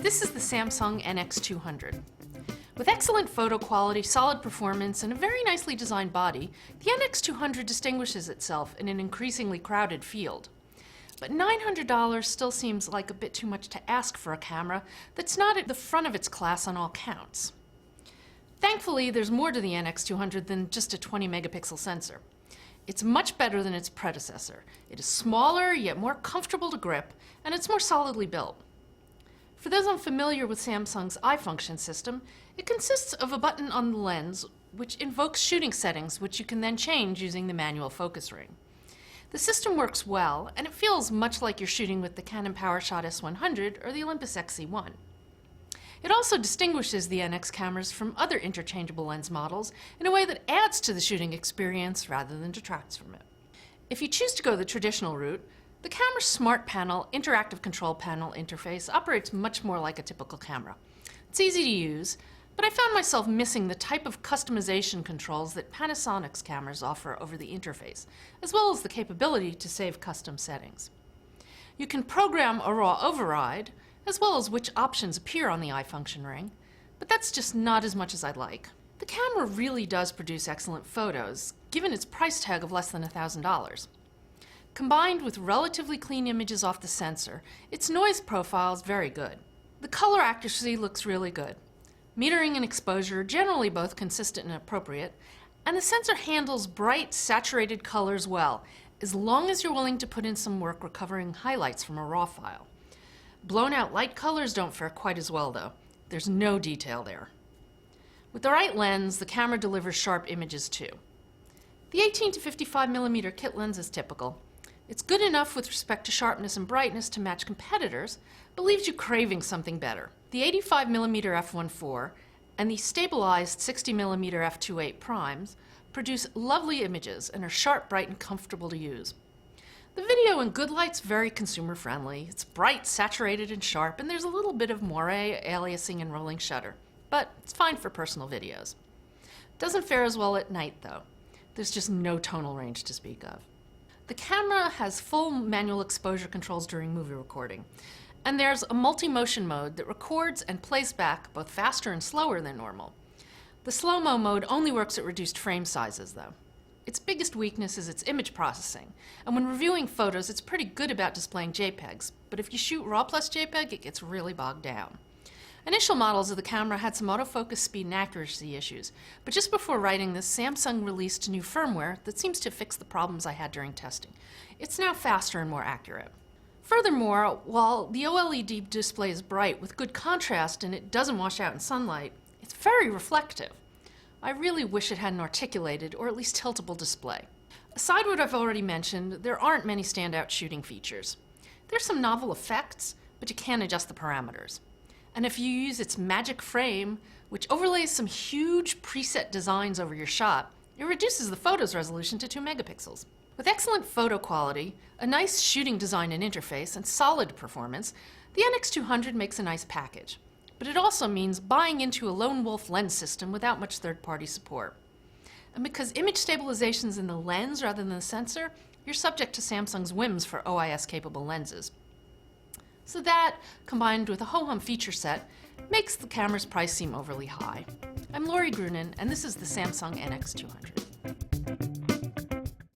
This is the Samsung NX200. With excellent photo quality, solid performance, and a very nicely designed body, the NX200 distinguishes itself in an increasingly crowded field. But $900 still seems like a bit too much to ask for a camera that's not at the front of its class on all counts. Thankfully, there's more to the NX200 than just a 20 megapixel sensor. It's much better than its predecessor. It is smaller, yet more comfortable to grip, and it's more solidly built. For those unfamiliar with Samsung's iFunction system, it consists of a button on the lens which invokes shooting settings which you can then change using the manual focus ring. The system works well, and it feels much like you're shooting with the Canon PowerShot S100 or the Olympus XC1. It also distinguishes the NX cameras from other interchangeable lens models in a way that adds to the shooting experience rather than detracts from it. If you choose to go the traditional route, the camera's Smart Panel interactive control panel interface operates much more like a typical camera. It's easy to use, but I found myself missing the type of customization controls that Panasonic's cameras offer over the interface, as well as the capability to save custom settings. You can program a raw override, as well as which options appear on the iFunction ring, but that's just not as much as I'd like. The camera really does produce excellent photos, given its price tag of less than $1,000. Combined with relatively clean images off the sensor, its noise profile is very good. The color accuracy looks really good. Metering and exposure are generally both consistent and appropriate, and the sensor handles bright, saturated colors well, as long as you're willing to put in some work recovering highlights from a raw file. Blown out light colors don't fare quite as well though. There's no detail there. With the right lens, the camera delivers sharp images too. The 18 to 55mm kit lens is typical. It's good enough with respect to sharpness and brightness to match competitors, but leaves you craving something better. The 85mm f1.4 and the stabilized 60mm f2.8 primes produce lovely images and are sharp, bright, and comfortable to use. The video in good light's very consumer friendly. It's bright, saturated, and sharp, and there's a little bit of moire, aliasing, and rolling shutter, but it's fine for personal videos. Doesn't fare as well at night though. There's just no tonal range to speak of. The camera has full manual exposure controls during movie recording, and there's a multi-motion mode that records and plays back both faster and slower than normal. The slow-mo mode only works at reduced frame sizes though. Its biggest weakness is its image processing, and when reviewing photos it's pretty good about displaying JPEGs, but if you shoot RAW plus JPEG it gets really bogged down. Initial models of the camera had some autofocus speed and accuracy issues, but just before writing this, Samsung released new firmware that seems to fix the problems I had during testing. It's now faster and more accurate. Furthermore, while the OLED display is bright with good contrast and it doesn't wash out in sunlight, it's very reflective. I really wish it had an articulated or at least tiltable display. Aside what I've already mentioned, there aren't many standout shooting features. There's some novel effects, but you can't adjust the parameters. And if you use its magic frame, which overlays some huge preset designs over your shot, it reduces the photo's resolution to 2 megapixels. With excellent photo quality, a nice shooting design and interface, and solid performance, the NX200 makes a nice package. But it also means buying into a lone wolf lens system without much third-party support. And because image stabilization is in the lens rather than the sensor, you're subject to Samsung's whims for OIS-capable lenses. So that, combined with a ho-hum feature set, makes the camera's price seem overly high. I'm Lori Grunin, and this is the Samsung NX200.